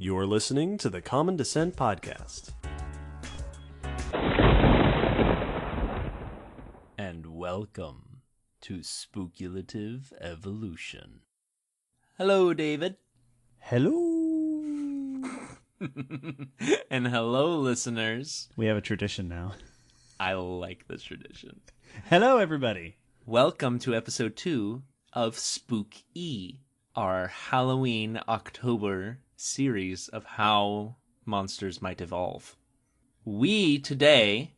You're listening to the Common Descent Podcast. And welcome to Spookulative Evolution. Hello, David. Hello. And hello, listeners. We have a tradition now. I like this tradition. Hello, everybody. Welcome to episode 2 of Spook-E, our Halloween October series of how monsters might evolve. We today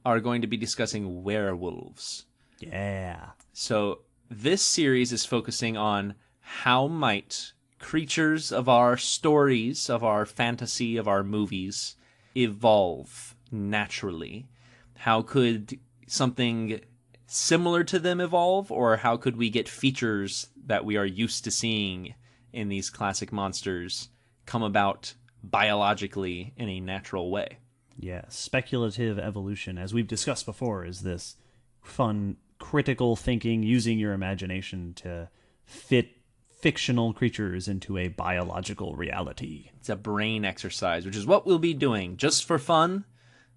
are going to be discussing werewolves. Yeah. So this series is focusing on how might creatures of our stories, of our fantasy, of our movies evolve naturally. How could something similar to them evolve, or how could we get features that we are used to seeing in these classic monsters come about biologically in a natural way? Yeah, speculative evolution, as we've discussed before, is this fun, critical thinking, using your imagination to fit fictional creatures into a biological reality. It's a brain exercise, which is what we'll be doing just for fun.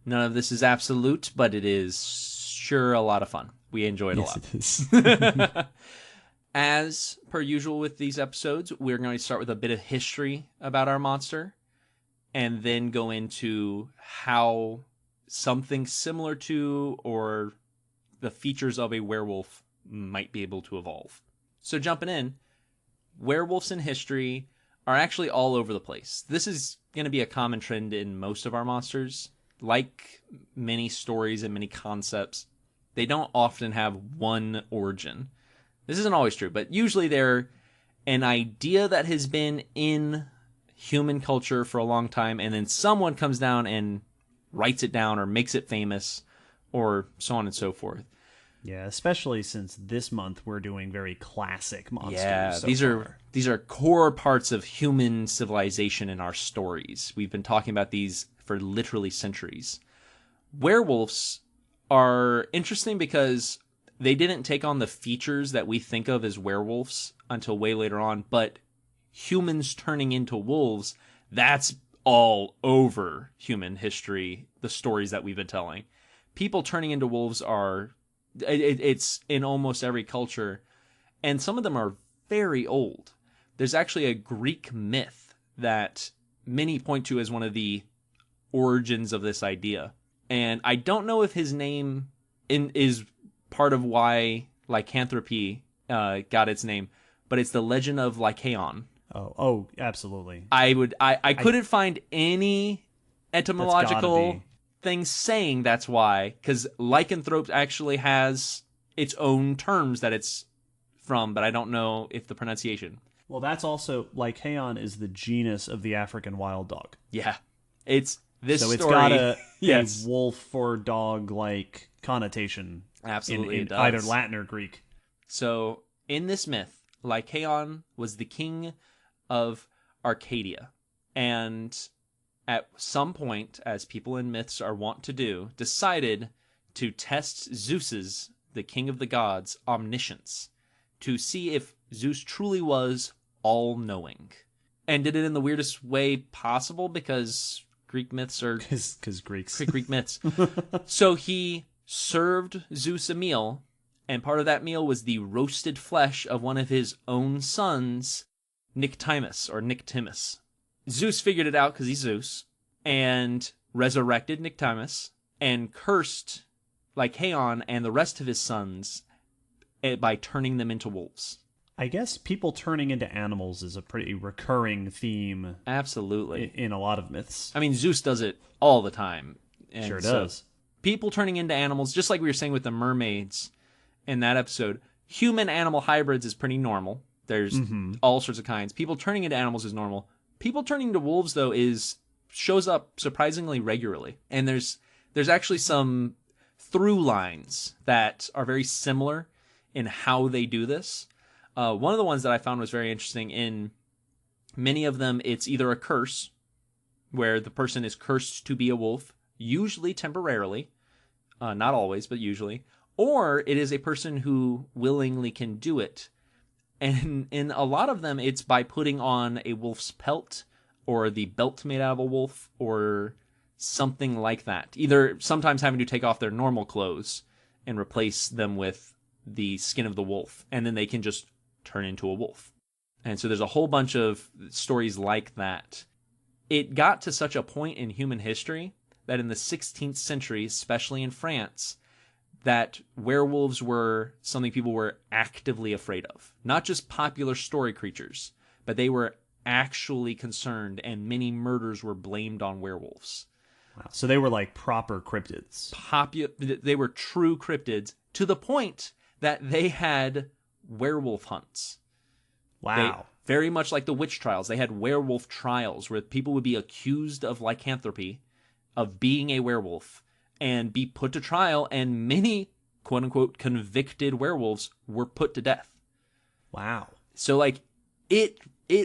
None of this is absolute, but it is sure a lot of fun. We enjoy it a lot. Yes, it is. As per usual with these episodes, we're going to start with a bit of history about our monster, and then go into how something similar to or the features of a werewolf might be able to evolve. So jumping in, werewolves in history are actually all over the place. This is going to be a common trend in most of our monsters. Like many stories and many concepts, they don't often have one origin. This isn't always true, but usually they're an idea that has been in human culture for a long time, and then someone comes down and writes it down or makes it famous, or so on and so forth. Yeah, especially since this month we're doing very classic monsters. Yeah, these are core parts of human civilization in our stories. We've been talking about these for literally centuries. Werewolves are interesting because they didn't take on the features that we think of as werewolves until way later on, but humans turning into wolves, that's all over human history, the stories that we've been telling. People turning into wolves it's in almost every culture, and some of them are very old. There's actually a Greek myth that many point to as one of the origins of this idea. And I don't know if his name is part of why lycanthropy got its name, but it's the legend of Lycaon. Oh, absolutely. I couldn't find any etymological things saying that's why, because lycanthropes actually has its own terms that it's from, but I don't know if the pronunciation. Well, that's also, Lycaon is the genus of the African wild dog. Yeah. It's this so story. It's got a yes. wolf or dog-like connotation. Absolutely, in it does. Either Latin or Greek. So, in this myth, Lycaon was the king of Arcadia, and at some point, as people in myths are wont to do, decided to test Zeus's, the king of the gods, omniscience, to see if Zeus truly was all-knowing. And did it in the weirdest way possible, because Greek myths are... Because Greeks. Greek myths. So he served Zeus a meal, and part of that meal was the roasted flesh of one of his own sons, Nyctimus. Zeus figured it out because he's Zeus, and resurrected Nyctimus, and cursed Lycaon and the rest of his sons by turning them into wolves. I guess people turning into animals is a pretty recurring theme. Absolutely. In a lot of myths. I mean, Zeus does it all the time. And sure does. People turning into animals, just like we were saying with the mermaids in that episode, human-animal hybrids is pretty normal. There's all sorts of kinds. People turning into animals is normal. People turning into wolves, though, shows up surprisingly regularly. And there's actually some through lines that are very similar in how they do this. One of the ones that I found was very interesting. In many of them, it's either a curse, where the person is cursed to be a wolf, usually temporarily, not always, but usually, or it is a person who willingly can do it. And in a lot of them, it's by putting on a wolf's pelt, or the belt made out of a wolf, or something like that. Either sometimes having to take off their normal clothes and replace them with the skin of the wolf, and then they can just turn into a wolf. And so there's a whole bunch of stories like that. It got to such a point in human history that in the 16th century, especially in France, that werewolves were something people were actively afraid of. Not just popular story creatures, but they were actually concerned, and many murders were blamed on werewolves. Wow. So they were like proper cryptids. They were true cryptids, to the point that they had werewolf hunts. Wow. Very much like the witch trials. They had werewolf trials where people would be accused of lycanthropy, of being a werewolf, and be put to trial, and many, quote-unquote, convicted werewolves were put to death. Wow. So, like, it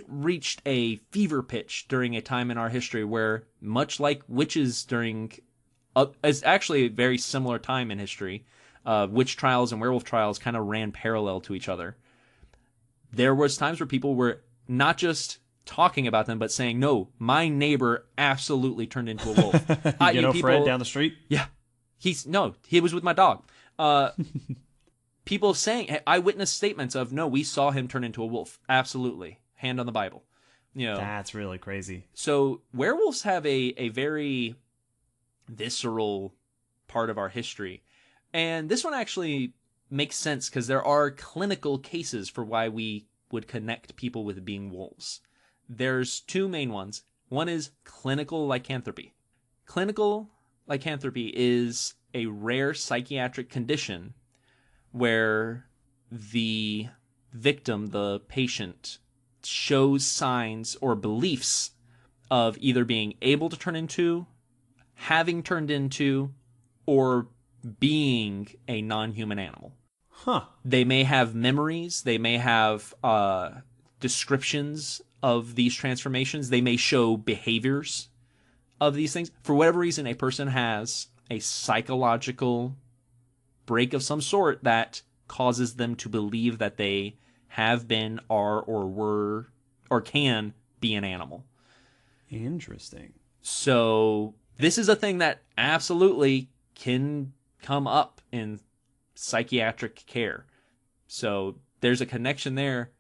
reached a fever pitch during a time in our history where, much like witches during... it's actually a very similar time in history. Witch trials and werewolf trials kind of ran parallel to each other. There was times where people were not just talking about them, but saying, no, my neighbor absolutely turned into a wolf. Fred down the street? Yeah. He was with my dog. People saying, eyewitness statements of, no, we saw him turn into a wolf. Absolutely. Hand on the Bible. That's really crazy. So werewolves have a very visceral part of our history. And this one actually makes sense because there are clinical cases for why we would connect people with being wolves. There's two main ones. One is clinical lycanthropy. Clinical lycanthropy is a rare psychiatric condition where the victim, the patient, shows signs or beliefs of either being able to turn into, having turned into, or being a non-human animal. Huh. They may have memories. They may have descriptions of these transformations. They may show behaviors of these things. For whatever reason, a person has a psychological break of some sort that causes them to believe that they have been, are, or were, or can be an animal. Interesting. So this is a thing that absolutely can come up in psychiatric care. So there's a connection there.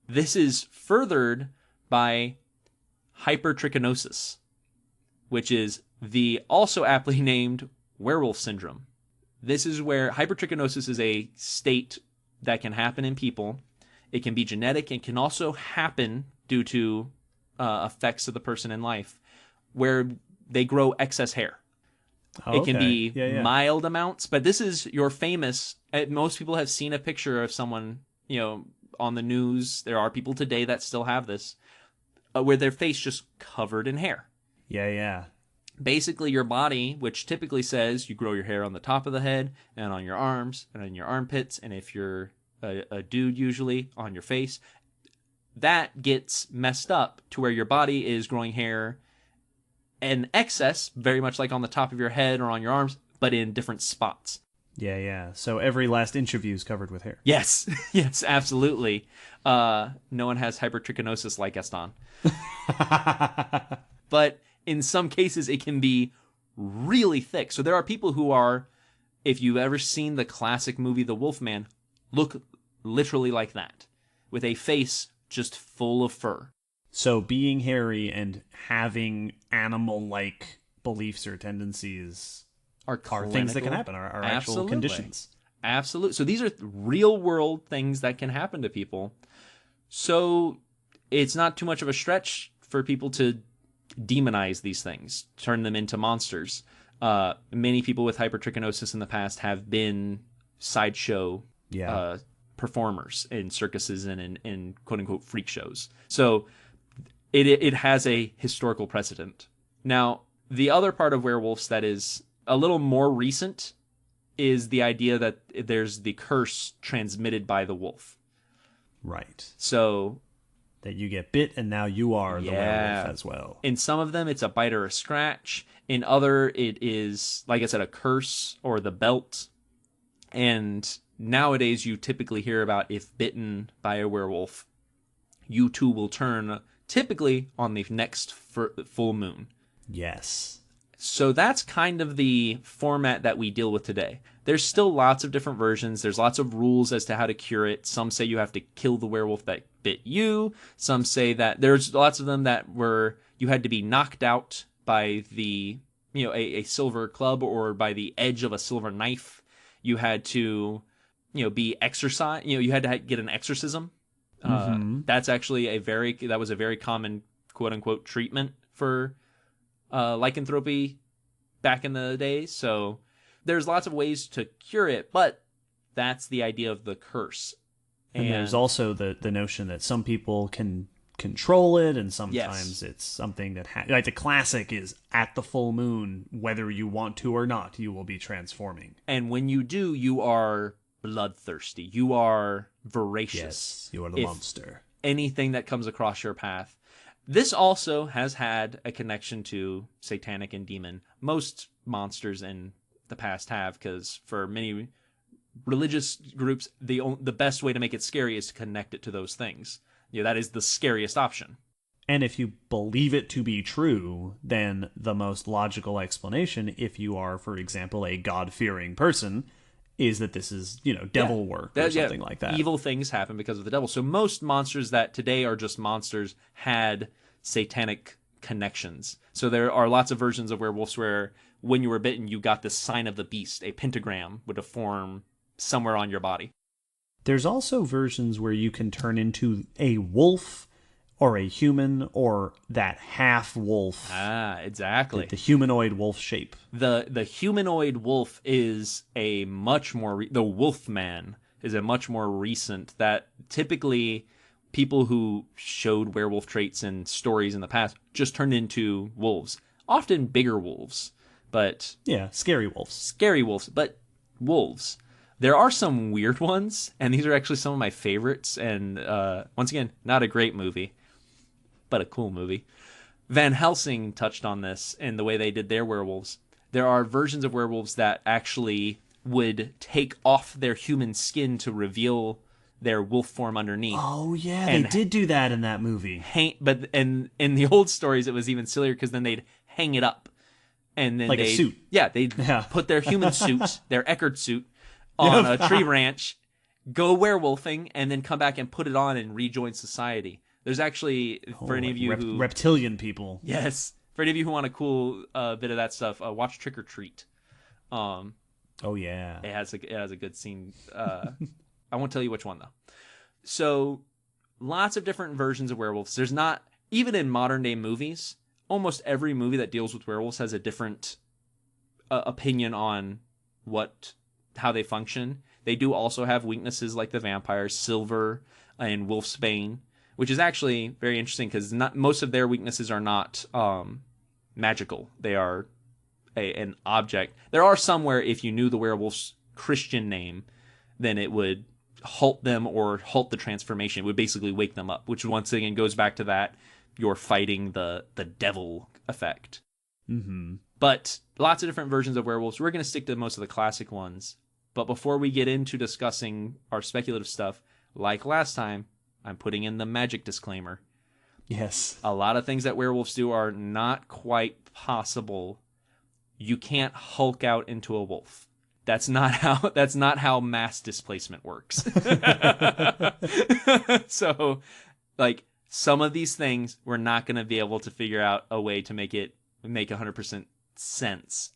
This is furthered by hypertrichonosis, which is the also aptly named werewolf syndrome. This is where hypertrichonosis is a state that can happen in people. It can be genetic and can also happen due to effects of the person in life, where they grow excess hair. Okay. It can be Yeah. mild amounts, but this is your famous... most people have seen a picture of someone, on the news. There are people today that still have this, where their face just covered in hair. Yeah. Basically, your body, which typically says you grow your hair on the top of the head and on your arms and on your armpits, and if you're a dude, usually on your face, that gets messed up to where your body is growing hair in excess, very much like on the top of your head or on your arms, but in different spots. Yeah. So every last inch of you is covered with hair. Yes, yes, absolutely. No one has hypertrichonosis like Gaston. But in some cases, it can be really thick. So there are people who are, if you've ever seen the classic movie The Wolfman, look literally like that, with a face just full of fur. So being hairy and having animal-like beliefs or tendencies are things that can happen, are actual conditions. Absolutely. So these are real-world things that can happen to people. So it's not too much of a stretch for people to demonize these things, turn them into monsters. Many people with hypertrichonosis in the past have been sideshow performers in circuses and in quote-unquote freak shows. So it has a historical precedent. Now, the other part of werewolves that is a little more recent is the idea that there's the curse transmitted by the wolf. Right. So that you get bit and now you are the werewolf as well. In some of them, it's a bite or a scratch. In other, it is, like I said, a curse or the belt. And nowadays, you typically hear about if bitten by a werewolf, you too will turn typically on the next full moon. Yes. So that's kind of the format that we deal with today. There's still lots of different versions. There's lots of rules as to how to cure it. Some say you have to kill the werewolf that bit you. Some say that there's lots of them that were you had to be knocked out by the a silver club or by the edge of a silver knife. You had to be exorcised. You had to get an exorcism. That's actually that was a very common quote unquote treatment for lycanthropy back in the day. So there's lots of ways to cure it, but that's the idea of the curse. And there's also the notion that some people can control it, and sometimes it's something that like the classic is at the full moon, whether you want to or not, you will be transforming. And when you do, you are bloodthirsty. You are voracious. Yes, you are the monster. Anything that comes across your path. This also has had a connection to satanic and demon. Most monsters in the past have, because for many religious groups, the best way to make it scary is to connect it to those things. That is the scariest option. And if you believe it to be true, then the most logical explanation, if you are, for example, a God-fearing person, is that this is, devil work or something like that. Evil things happen because of the devil. So most monsters that today are just monsters had satanic connections. So there are lots of versions of werewolves where when you were bitten, you got this sign of the beast. A pentagram would form somewhere on your body. There's also versions where you can turn into a wolf or a human or that half wolf. Ah, exactly. The humanoid wolf shape. The humanoid wolf is a much more... the wolf man is a much more recent... that typically people who showed werewolf traits in stories in the past just turned into wolves. Often bigger wolves, but... yeah, scary wolves. Scary wolves, but wolves. There are some weird ones, and these are actually some of my favorites. And once again, not a great movie, but a cool movie. Van Helsing touched on this in the way they did their werewolves. There are versions of werewolves that actually would take off their human skin to reveal their wolf form underneath. Oh, yeah, they did do that in that movie. But in the old stories, it was even sillier because then they'd hang it up. And then like a suit. Yeah, they'd put their human suit, their Eckerd suit, on a tree branch, go werewolfing, and then come back and put it on and rejoin society. There's actually, for any of you who... reptilian people. Yes. For any of you who want a cool bit of that stuff, watch Trick or Treat. Oh, yeah. It has a good scene. I won't tell you which one, though. So, lots of different versions of werewolves. There's not... even in modern-day movies, almost every movie that deals with werewolves has a different opinion on how they function. They do also have weaknesses like the vampires, Silver, and Wolfsbane, which is actually very interesting because most of their weaknesses are not magical. They are an object. There are some where if you knew the werewolf's Christian name, then it would halt them or halt the transformation. It would basically wake them up, which once again goes back to that you're fighting the devil effect. Mm-hmm. But lots of different versions of werewolves. We're going to stick to most of the classic ones. But before we get into discussing our speculative stuff, like last time, I'm putting in the magic disclaimer. Yes. A lot of things that werewolves do are not quite possible. You can't Hulk out into a wolf. That's not how mass displacement works. So, like, some of these things, we're not going to be able to figure out a way to make 100% sense.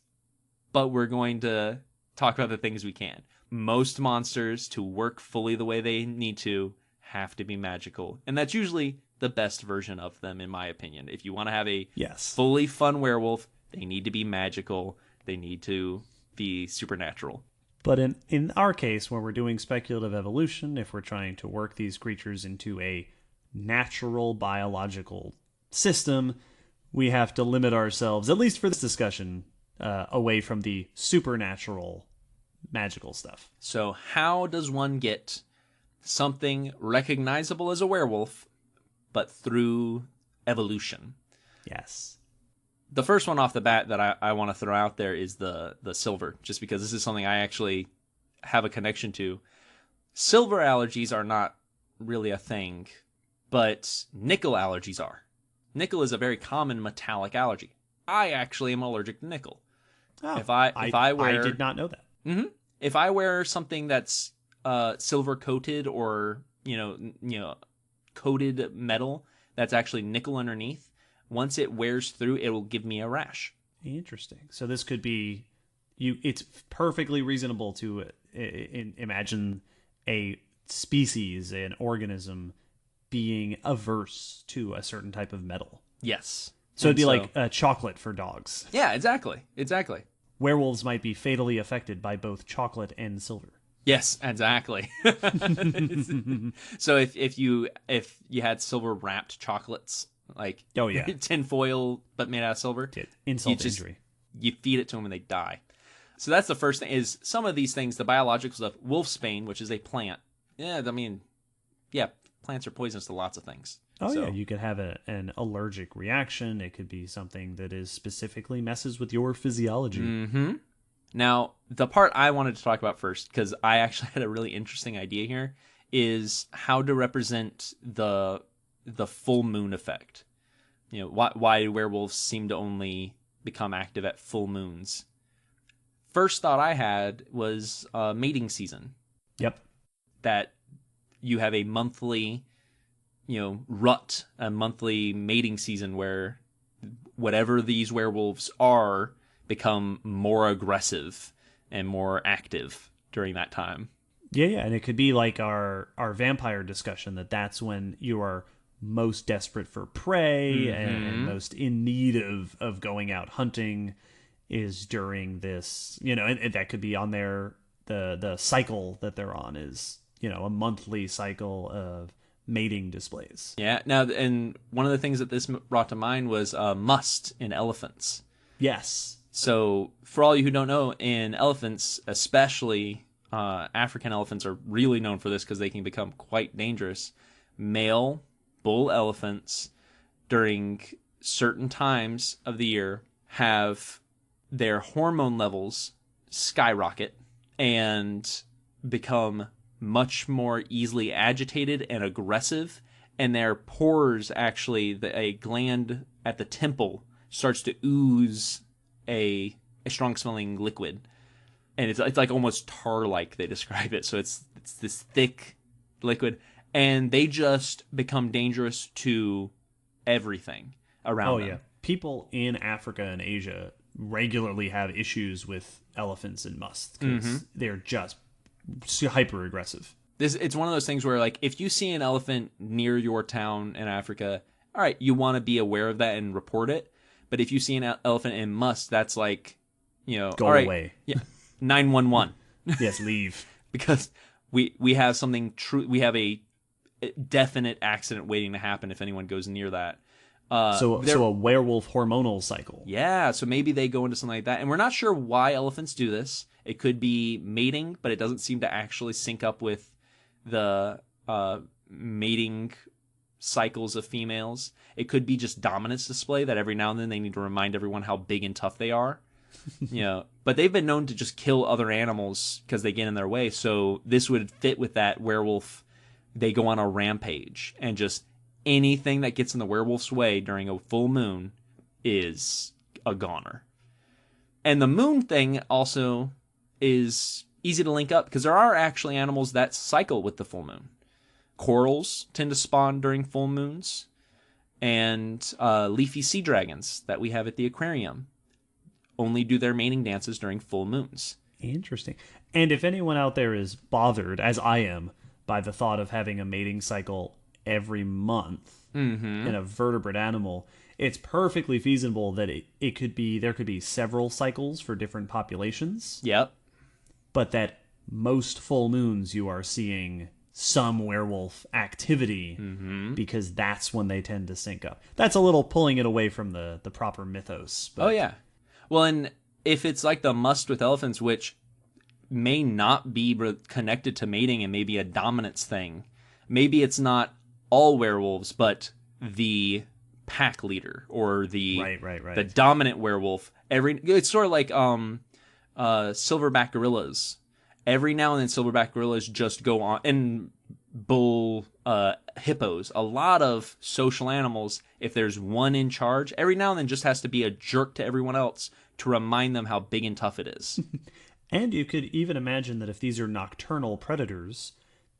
But we're going to talk about the things we can. Most monsters, to work fully the way they need to, have to be magical. And that's usually the best version of them, in my opinion. If you want to have a fully fun werewolf, they need to be magical. They need to be supernatural. But in our case, when we're doing speculative evolution, if we're trying to work these creatures into a natural biological system, we have to limit ourselves, at least for this discussion, away from the supernatural magical stuff. So how does one get something recognizable as a werewolf, but through evolution? Yes. The first one off the bat that I want to throw out there is the silver, just because this is something I actually have a connection to. Silver allergies are not really a thing but nickel allergies are. Nickel is a very common metallic allergy. I actually am allergic to nickel. Oh, If I wear, I did not know that. If I wear something that's silver coated or coated metal that's actually nickel underneath, once it wears through, it will give me a rash. Interesting. So this could be it's perfectly reasonable to imagine a species, an organism, being averse to a certain type of metal. Yes. So it'd be like chocolate for dogs. Yeah, exactly. Werewolves might be fatally affected by both chocolate and silver. Yes, exactly. So if you had silver wrapped chocolates, like tinfoil but made out of silver, insult to injury. You feed it to them and they die. So that's the first thing. Is some of these things, the biological stuff, wolfsbane, which is a plant. Yeah, I mean, plants are poisonous to lots of things. Oh, yeah, you could have an allergic reaction. It could be something that is specifically messes with your physiology. Mm-hmm. Now, the part I wanted to talk about first, because I actually had a really interesting idea here, is how to represent the full moon effect. Why werewolves seem to only become active at full moons. First thought I had was mating season. Yep. That you have a monthly rut, a monthly mating season where whatever these werewolves are become more aggressive and more active during that time. Yeah, and it could be like our vampire discussion, that's when you are most desperate for prey and most in need of going out hunting is during this, and that could be on the cycle that they're on is, a monthly cycle of mating displays. Yeah. Now, and one of the things that this brought to mind was must in elephants. Yes. So for all you who don't know, in elephants, especially African elephants are really known for this because they can become quite dangerous. Male bull elephants during certain times of the year have their hormone levels skyrocket and become much more easily agitated and aggressive, and their pores actually, a gland at the temple starts to ooze a strong smelling liquid, and it's like almost tar like, they describe it. So it's this thick liquid, and they just become dangerous to everything around them. Yeah, people in Africa and Asia regularly have issues with elephants and musts because they're just hyper aggressive. It's one of those things where, like, if you see an elephant near your town in Africa, all right, you want to be aware of that and report it. But if you see an elephant in must, that's like, go all right, away. Yeah, 911. Yes, leave. Because we have something true. We have a definite accident waiting to happen if anyone goes near that. So a werewolf hormonal cycle. Yeah, so maybe they go into something like that. And we're not sure why elephants do this. It could be mating, but it doesn't seem to actually sync up with the mating cycles of females. It could be just dominance display, that every now and then they need to remind everyone how big and tough they are. But they've been known to just kill other animals because they get in their way. So this would fit with that werewolf. They go on a rampage, and just anything that gets in the werewolf's way during a full moon is a goner. And the moon thing also is easy to link up because there are actually animals that cycle with the full moon. Corals tend to spawn during full moons, and leafy sea dragons that we have at the aquarium only do their mating dances during full moons. Interesting. And if anyone out there is bothered, as I am, by the thought of having a mating cycle every month in a vertebrate animal, it's perfectly feasible that there could be several cycles for different populations. Yep. But that most full moons you are seeing some werewolf activity because that's when they tend to sync up. That's a little pulling it away from the proper mythos. But... Oh, yeah. Well, and if it's like the must with elephants, which may not be connected to mating and maybe a dominance thing, maybe it's not all werewolves, but the pack leader or the the dominant werewolf. It's sort of like silverback gorillas. Every now and then silverback gorillas just go on, and bull hippos, a lot of social animals. If there's one in charge, every now and then just has to be a jerk to everyone else to remind them how big and tough it is. And you could even imagine that if these are nocturnal predators,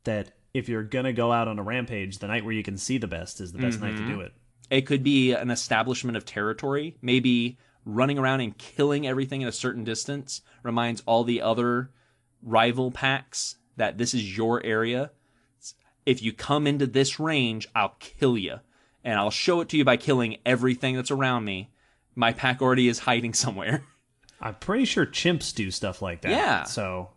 that if you're going to go out on a rampage, the night where you can see the best is the best night to do it. It could be an establishment of territory. Maybe running around and killing everything at a certain distance reminds all the other rival packs that this is your area. If you come into this range, I'll kill you. And I'll show it to you by killing everything that's around me. My pack already is hiding somewhere. I'm pretty sure chimps do stuff like that. Yeah. So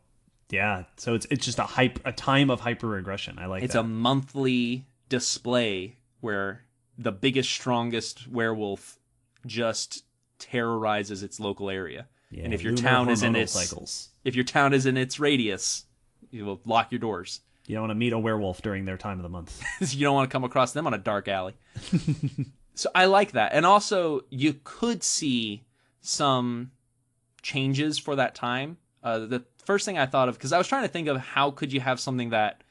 it's just a time of hyper-aggression. I like it's that. It's a monthly display where the biggest, strongest werewolf just terrorizes its local area. Yeah, and if your town is in its cycles. If your town is in its radius, you will lock your doors. You don't want to meet a werewolf during their time of the month. You don't want to come across them on a dark alley. So I like that. And also, you could see some changes for that time. The first thing I thought of, because I was trying to think of how could you have something that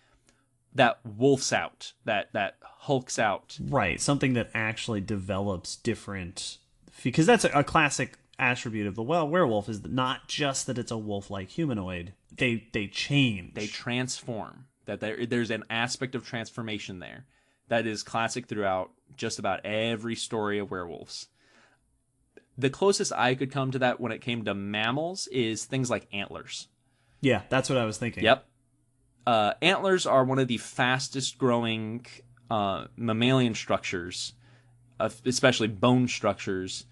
wolfs out, that hulks out. Right, something that actually develops different... Because that's a classic attribute of the werewolf, is not just that it's a wolf-like humanoid. They change. They transform. That there's an aspect of transformation there that is classic throughout just about every story of werewolves. The closest I could come to that when it came to mammals is things like antlers. Yeah, that's what I was thinking. Yep. Antlers are one of the fastest growing mammalian structures, especially bone structures,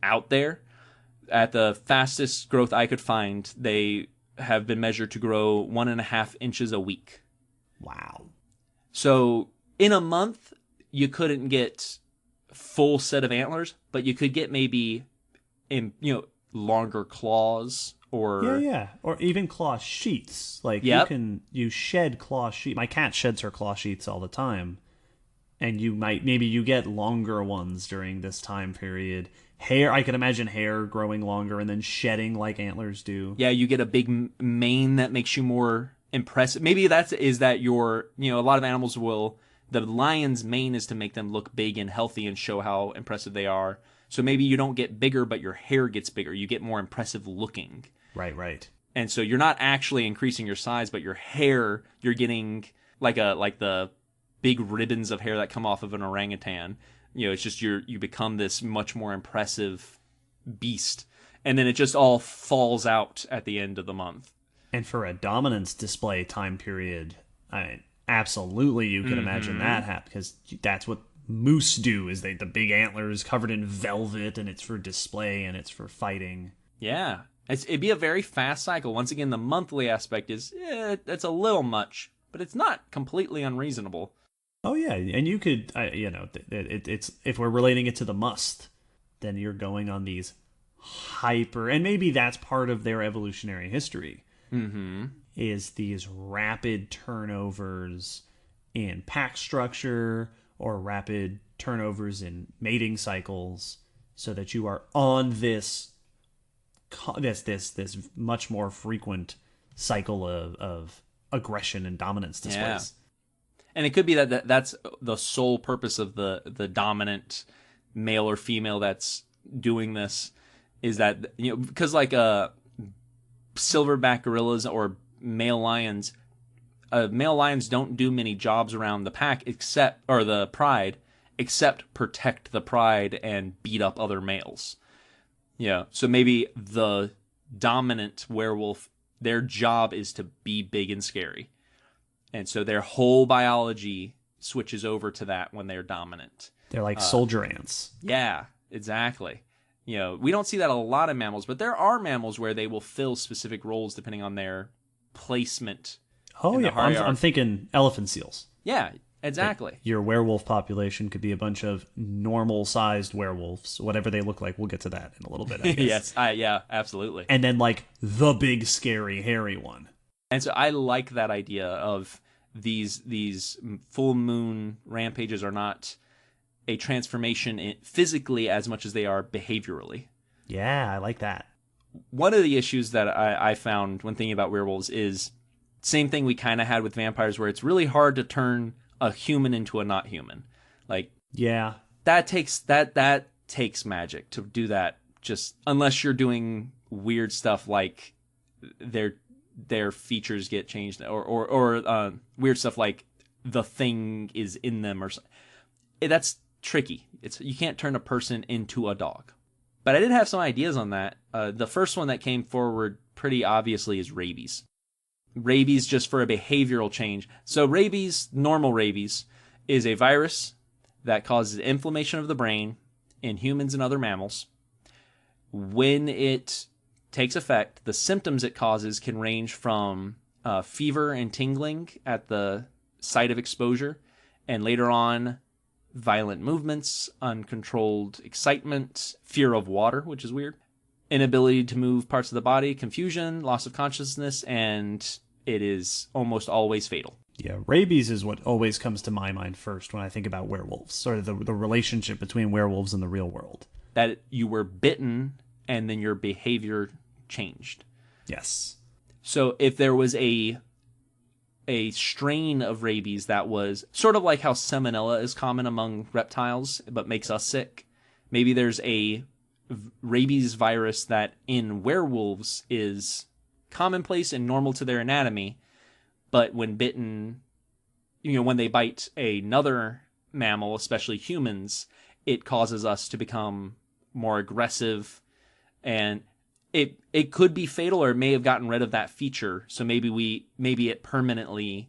out there. At the fastest growth I could find, they have been measured to grow 1.5 inches a week. Wow. So in a month, you couldn't get full set of antlers, but you could get maybe longer claws or or even claw sheaths. Like you shed claw sheaths. My cat sheds her claw sheaths all the time, and you get longer ones during this time period. Hair, I can imagine hair growing longer and then shedding like antlers do. Yeah, you get a big mane that makes you more impressive. Maybe a lot of animals the lion's mane is to make them look big and healthy and show how impressive they are. So maybe you don't get bigger, but your hair gets bigger. You get more impressive looking. Right. And so you're not actually increasing your size, but your hair, you're getting like the big ribbons of hair that come off of an orangutan. It's just you become this much more impressive beast. And then it just all falls out at the end of the month. And for a dominance display time period, absolutely you can imagine that happen, because that's what moose do, is the big antlers covered in velvet, and it's for display and it's for fighting. Yeah. It'd be a very fast cycle. Once again, the monthly aspect is, that's a little much, but it's not completely unreasonable. Oh yeah, and you could, it's if we're relating it to the must, then you're going on these hyper, and maybe that's part of their evolutionary history, is these rapid turnovers in pack structure or rapid turnovers in mating cycles, so that you are on this much more frequent cycle of aggression and dominance displays. Yeah. And it could be that's the sole purpose of the dominant male or female that's doing this, is that, because like silverback gorillas or male lions don't do many jobs around the pack the pride, except protect the pride and beat up other males. Yeah, so maybe the dominant werewolf, their job is to be big and scary. And so their whole biology switches over to that when they're dominant. They're like soldier ants. Yeah, exactly. We don't see that a lot in mammals, but there are mammals where they will fill specific roles depending on their placement. Oh, yeah. I'm thinking elephant seals. Yeah, exactly. Your werewolf population could be a bunch of normal-sized werewolves, whatever they look like. We'll get to that in a little bit, I guess. Yes, yeah, absolutely. And then, like, the big, scary, hairy one. And so I like that idea of these full moon rampages are not a transformation physically as much as they are behaviorally. Yeah, I like that. One of the issues that I found when thinking about werewolves is same thing we kind of had with vampires, where it's really hard to turn a human into a not human. Like, Yeah. that takes magic to do that. Just unless you're doing weird stuff like their features get changed, or weird stuff like the thing is in them, or that's tricky. You can't turn a person into a dog. But I did have some ideas on that. The first one that came forward pretty obviously is rabies. Rabies just for a behavioral change. So rabies, normal rabies, is a virus that causes inflammation of the brain in humans and other mammals. When it takes effect, the symptoms it causes can range from fever and tingling at the site of exposure, and later on, violent movements, uncontrolled excitement, fear of water, which is weird, inability to move parts of the body, confusion, loss of consciousness, and it is almost always fatal. Yeah, rabies is what always comes to my mind first when I think about werewolves, sort of the relationship between werewolves and the real world. That you were bitten and then your behavior changed. Yes. So if there was a strain of rabies that was sort of like how salmonella is common among reptiles but makes us sick, maybe there's a rabies virus that in werewolves is commonplace and normal to their anatomy, but when bitten, when they bite another mammal, especially humans, it causes us to become more aggressive, and it could be fatal, or it may have gotten rid of that feature. So maybe it permanently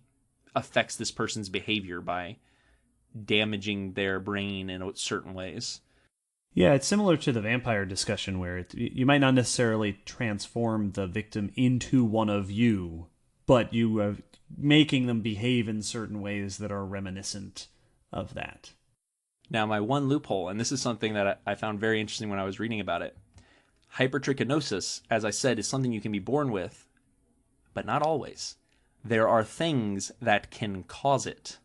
affects this person's behavior by damaging their brain in certain ways. Yeah, it's similar to the vampire discussion where you might not necessarily transform the victim into one of you, but you are making them behave in certain ways that are reminiscent of that. Now, my one loophole, and this is something that I found very interesting when I was reading about it. Hypertrichosis, as I said, is something you can be born with, but not always. There are things that can cause it.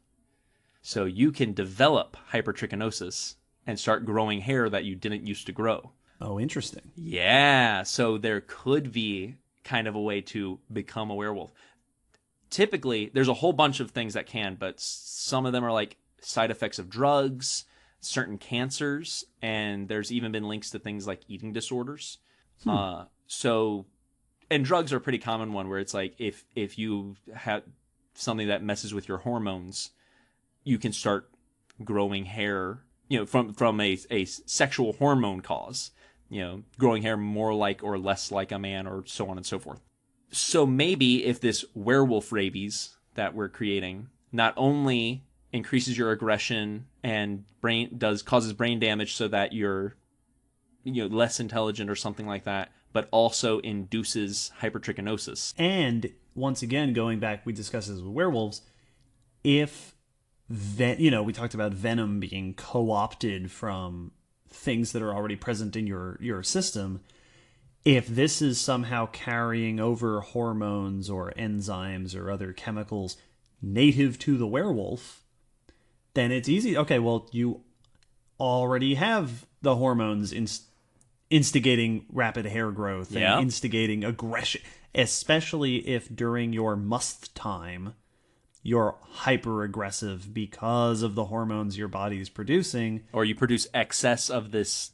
So you can develop hypertrichosis and start growing hair that you didn't used to grow. Oh, interesting. Yeah, so there could be kind of a way to become a werewolf. Typically, there's a whole bunch of things that can, but some of them are like side effects of drugs, certain cancers, and there's even been links to things like eating disorders. And drugs are a pretty common one, where it's like if you have something that messes with your hormones, you can start growing hair, from a sexual hormone cause, growing hair more like or less like a man, or so on and so forth. So maybe if this werewolf rabies that we're creating not only increases your aggression and causes brain damage so that you're less intelligent or something like that, but also induces hypertrichosis. And once again, going back, we discussed this with werewolves, if we talked about venom being co-opted from things that are already present in your system. If this is somehow carrying over hormones or enzymes or other chemicals native to the werewolf, then it's easy. Okay, well, you already have the hormones instigating rapid hair growth and instigating aggression, especially if during your must time you're hyper aggressive because of the hormones your body is producing, or you produce excess of this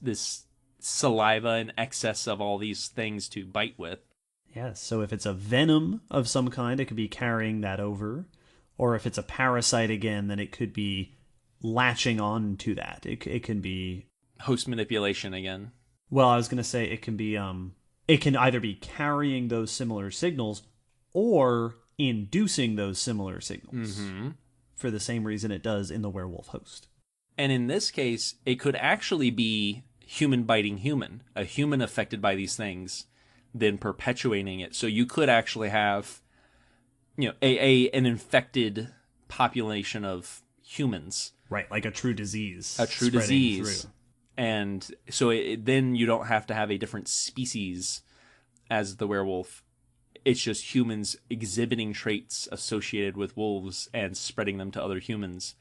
saliva and excess of all these things to bite with. Yes, so if it's a venom of some kind, it could be carrying that over. Or if it's a parasite again, then it could be latching on to that. It can be host manipulation again. Well, I was going to say it can be it can either be carrying those similar signals or inducing those similar signals for the same reason it does in the werewolf host. And in this case, it could actually be human biting human, a human affected by these things, then perpetuating it. So you could actually have, an infected population of humans. Right, like a true disease. A true disease. Through. And so then you don't have to have a different species as the werewolf. It's just humans exhibiting traits associated with wolves and spreading them to other humans.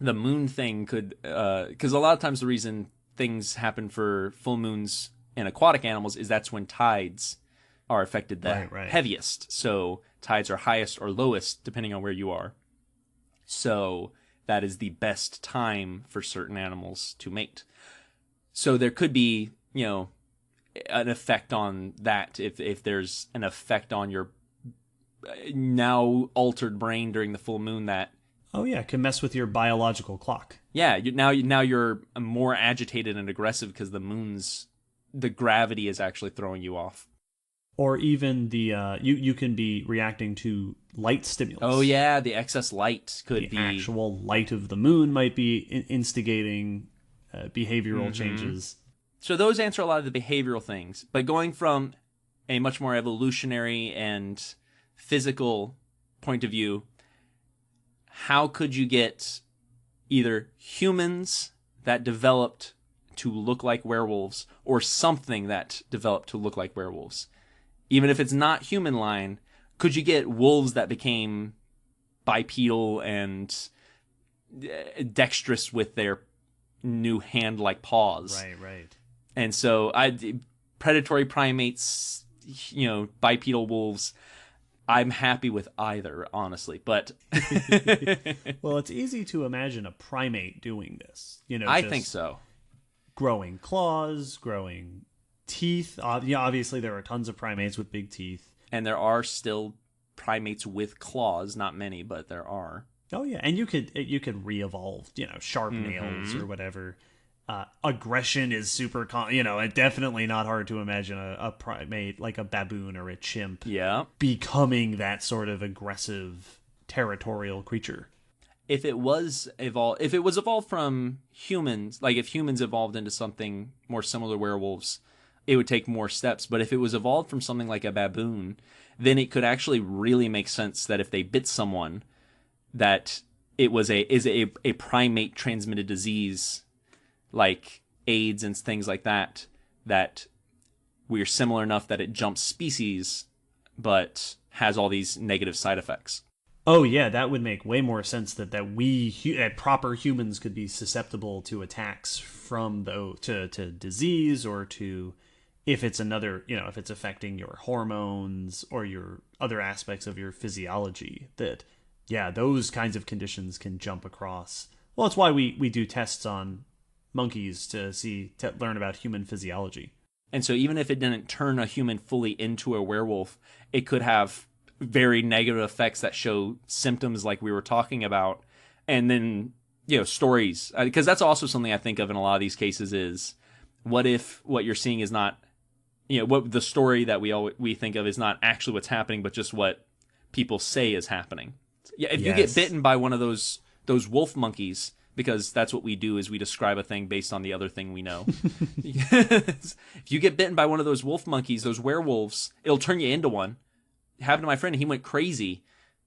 The moon thing could, because a lot of times the reason things happen for full moons in aquatic animals is that's when tides are affected the heaviest. So tides are highest or lowest depending on where you are. So that is the best time for certain animals to mate. So there could be, an effect on that if there's an effect on your now altered brain during the full moon that. Oh yeah, it can mess with your biological clock. Yeah, now you're more agitated and aggressive because the gravity is actually throwing you off. Or even you can be reacting to light stimulus. Oh yeah, the excess light could be. The actual light of the moon might be instigating behavioral changes. So those answer a lot of the behavioral things. But going from a much more evolutionary and physical point of view, how could you get either humans that developed to look like werewolves or something that developed to look like werewolves? Even if it's not human line, could you get wolves that became bipedal and dexterous with their new hand-like paws? Right. And so predatory primates, bipedal wolves, I'm happy with either, honestly. But well, it's easy to imagine a primate doing this. I think so. Growing claws, growing teeth. Obviously there are tons of primates with big teeth. And there are still primates with claws, not many, but there are. Oh yeah, and you could re-evolve, sharp nails or whatever. Aggression is super and definitely not hard to imagine a primate like a baboon or a chimp becoming that sort of aggressive territorial creature. If it was evolved from humans, like if humans evolved into something more similar to werewolves, it would take more steps. But if it was evolved from something like a baboon, then it could actually really make sense that if they bit someone, that it was a primate transmitted disease like AIDS and things like that we're similar enough that it jumps species, but has all these negative side effects. Oh yeah, that would make way more sense that proper humans could be susceptible to attacks from to disease or to if it's if it's affecting your hormones or your other aspects of your physiology, that those kinds of conditions can jump across. Well, it's why we do tests on monkeys to learn about human physiology. And so even if it didn't turn a human fully into a werewolf, it could have very negative effects that show symptoms like we were talking about. And then, stories, because that's also something I think of in a lot of these cases is what if what you're seeing is not, what the story that we think of is not actually what's happening, but just what people say is happening. Yeah. If you get bitten by one of those wolf monkeys, because that's what we do is we describe a thing based on the other thing we know. If you get bitten by one of those wolf monkeys, those werewolves, it'll turn you into one. It happened to my friend. He went crazy.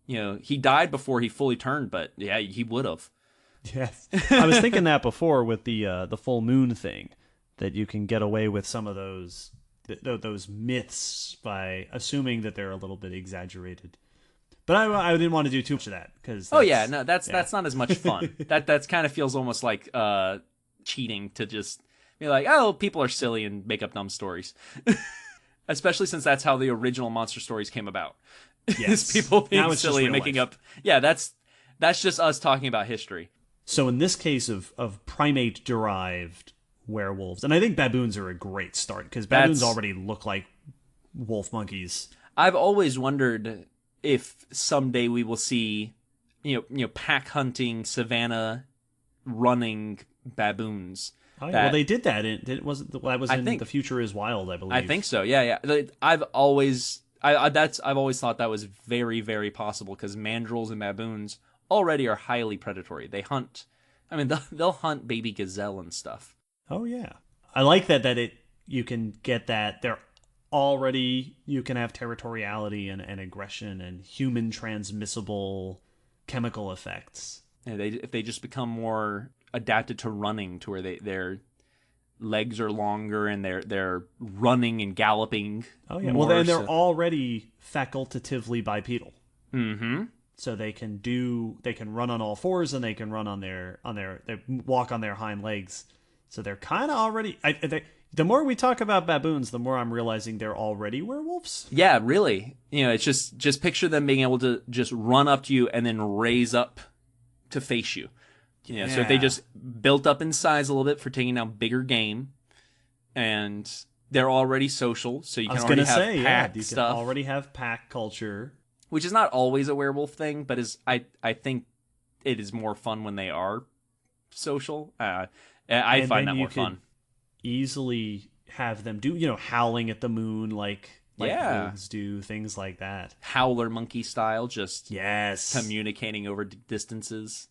He died before he fully turned, but yeah, he would have. Yes. I was thinking that before with the full moon thing, that you can get away with some of those myths by assuming that they're a little bit exaggerated. But I didn't want to do too much of that because that's not as much fun. That's kind of feels almost like cheating to just be like, oh, people are silly and make up dumb stories. Especially since that's how the original monster stories came about. Yes, people being silly and making up. Yeah, that's just us talking about history. So in this case of primate derived werewolves, and I think baboons are a great start because baboons already look like wolf monkeys. I've always wondered if someday we will see, pack hunting, savannah running baboons. Oh, yeah. Well, they did that. That was in The Future Is Wild, I believe. I think so. Yeah. I've always thought that was very, very possible because mandrills and baboons already are highly predatory. They hunt. I mean, they'll hunt baby gazelle and stuff. Oh yeah, I like that you can get that they're already, you can have territoriality and aggression and human transmissible chemical effects. Yeah, if they just become more adapted to running, to where their legs are longer and they're running and galloping. Oh yeah, well then they're already facultatively bipedal. Mm-hmm. So they can run on all fours and they can run they walk on their hind legs. So they're kind of already. The more we talk about baboons, the more I'm realizing they're already werewolves. Yeah, really. It's just picture them being able to just run up to you and then raise up to face you. So if they just built up in size a little bit for taking down bigger game, and they're already social, so you can already have pack you stuff. can already have pack culture, which is not always a werewolf thing, but I think it is more fun when they are social. I find that more fun. Easily have them do, howling at the moon like wolves do, things like that. Howler monkey style, just communicating over distances.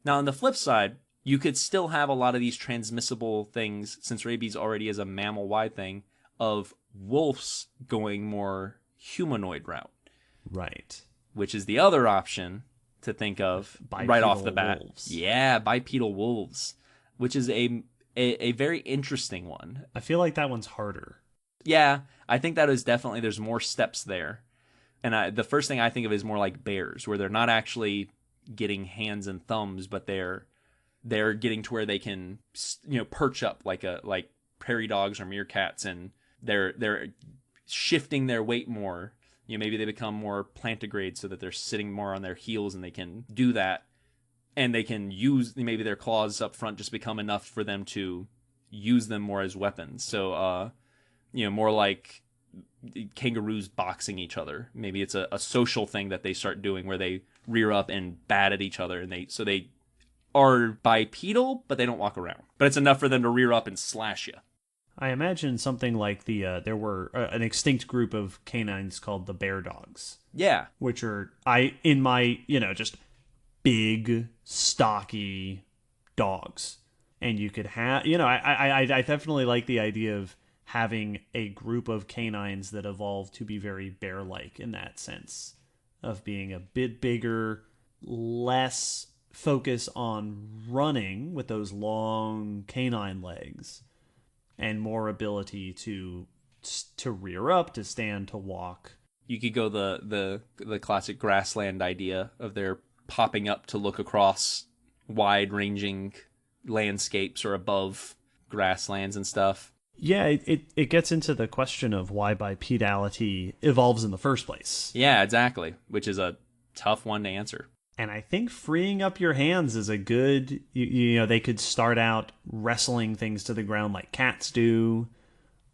Now, on the flip side, you could still have a lot of these transmissible things, since rabies already is a mammal-wide thing, of wolves going more humanoid route. Right. Which is the other option to think of right off the bat. Wolves. Yeah, bipedal wolves, which is a very interesting one. I feel like that one's harder. Yeah, I think that is definitely, there's more steps there. And the first thing I think of is more like bears, where they're not actually getting hands and thumbs, but they're getting to where they can, perch up like prairie dogs or meerkats, and they're shifting their weight more. Maybe they become more plantigrade so that they're sitting more on their heels, and they can do that, and they can use maybe their claws up front just become enough for them to use them more as weapons. So more like kangaroos boxing each other. Maybe it's a social thing that they start doing where they rear up and bat at each other, and they are bipedal, but they don't walk around. But it's enough for them to rear up and slash you. I imagine something like there were an extinct group of canines called the bear dogs. Yeah. Which are, just big, stocky dogs. And you could have, I definitely like the idea of having a group of canines that evolved to be very bear-like in that sense, of being a bit bigger, less focus on running with those long canine legs, and more ability to rear up, to stand, to walk. You could go the classic grassland idea of their popping up to look across wide-ranging landscapes or above grasslands and stuff. Yeah, it gets into the question of why bipedality evolves in the first place. Yeah, exactly, which is a tough one to answer. And I think freeing up your hands is a good, they could start out wrestling things to the ground like cats do,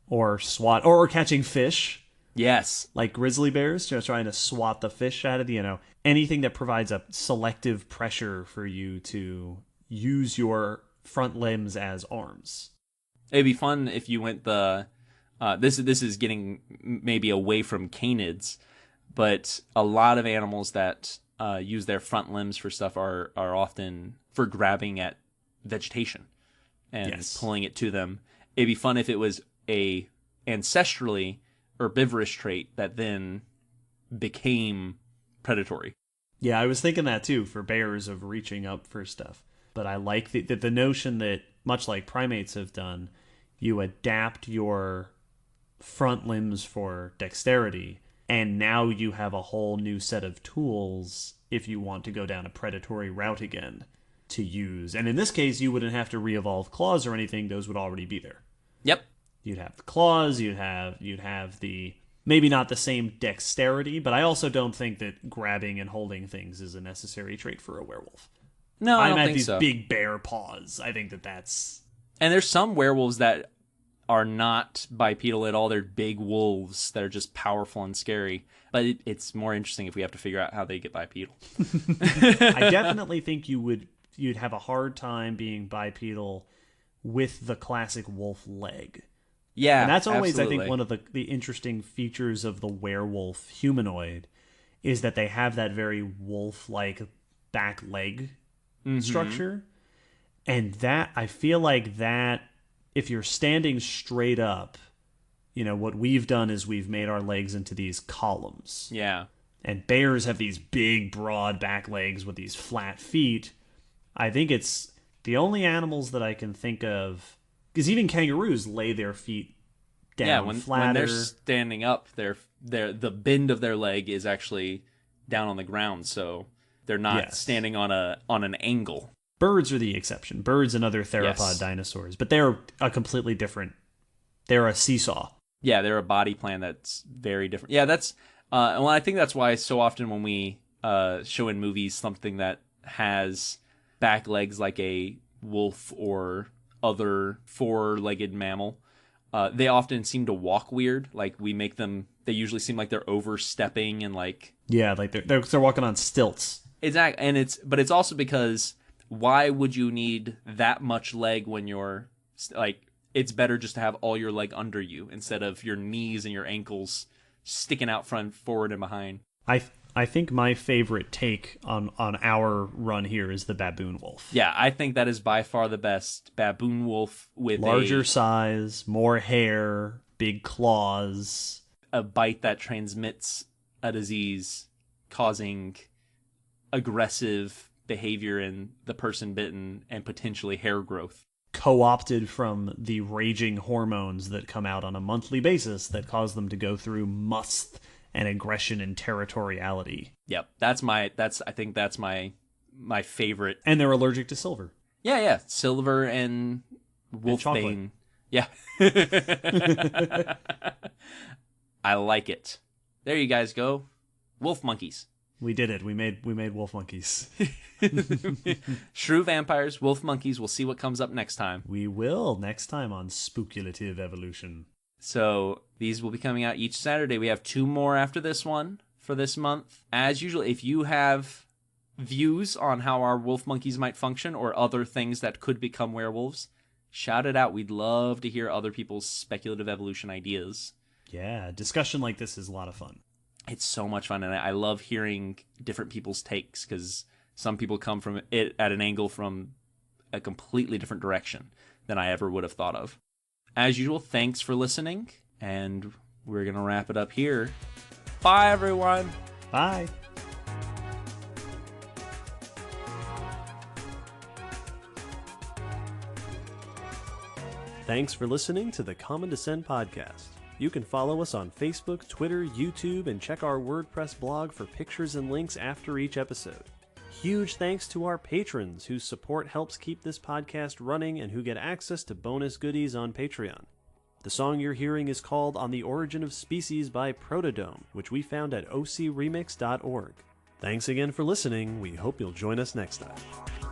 or swat, or catching fish. Yes. Like grizzly bears, trying to swat the fish out of anything that provides a selective pressure for you to use your front limbs as arms. It'd be fun if you went this is getting maybe away from canids, but a lot of animals that use their front limbs for stuff are often for grabbing at vegetation and pulling it to them. It'd be fun if it was a ancestrally herbivorous trait that then became predatory. Yeah, I was thinking that too, for bears, of reaching up for stuff. But I like the notion that, much like primates have done, you adapt your front limbs for dexterity, and now you have a whole new set of tools if you want to go down a predatory route again to use. And in this case, you wouldn't have to re-evolve claws or anything. Those would already be there. Yep. You'd have the claws, you'd have the, maybe not the same dexterity, but I also don't think that grabbing and holding things is a necessary trait for a werewolf. No, I don't think these so. Big bear paws. I think that's... And there's some werewolves that are not bipedal at all. They're big wolves that are just powerful and scary. But it's more interesting if we have to figure out how they get bipedal. I definitely think you'd have a hard time being bipedal with the classic wolf leg. Yeah, and that's always, absolutely. I think, one of the interesting features of the werewolf humanoid is that they have that very wolf-like back leg structure. And that, I feel like that, if you're standing straight up, what we've done is we've made our legs into these columns. Yeah. And bears have these big, broad back legs with these flat feet. I think it's the only animals that I can think of, because even kangaroos lay their feet down flatter. When they're standing up, the bend of their leg is actually down on the ground, so they're not standing on an angle. Birds are the exception. Birds and other theropod dinosaurs, but they're a completely different. They're a seesaw. Yeah, they're a body plan that's very different. Yeah, that's I think that's why so often when we show in movies something that has back legs like a wolf or other four-legged mammal. They often seem to walk weird. Like they usually seem like they're overstepping and like... Yeah, like they're walking on stilts. Exactly, and it's also because why would you need that much leg when you're like... It's better just to have all your leg under you instead of your knees and your ankles sticking out front, forward, and behind. I think my favorite take on our run here is the baboon wolf. Yeah, I think that is by far the best baboon wolf with larger size, more hair, big claws, a bite that transmits a disease, causing aggressive behavior in the person bitten and potentially hair growth. Co-opted from the raging hormones that come out on a monthly basis that cause them to go through must and aggression and territoriality. Yep, I think that's my favorite. And they're allergic to silver. Yeah, silver and wolfbane. Yeah. I like it. There you guys go. Wolf monkeys. We did it. We made wolf monkeys. Shrew vampires, wolf monkeys. We'll see what comes up next time. We will next time on Spookulative Evolution. So these will be coming out each Saturday. We have 2 more after this one for this month. As usual, if you have views on how our wolf monkeys might function or other things that could become werewolves, shout it out. We'd love to hear other people's speculative evolution ideas. Yeah, discussion like this is a lot of fun. It's so much fun, and I love hearing different people's takes because some people come from it at an angle from a completely different direction than I ever would have thought of. As usual, thanks for listening, and we're going to wrap it up here. Bye, everyone. Bye. Thanks for listening to the Common Descent podcast. You can follow us on Facebook, Twitter, YouTube, and check our WordPress blog for pictures and links after each episode. Huge thanks to our patrons whose support helps keep this podcast running and who get access to bonus goodies on Patreon. The song you're hearing is called On the Origin of Species by Protodome, which we found at ocremix.org. Thanks again for listening. We hope you'll join us next time.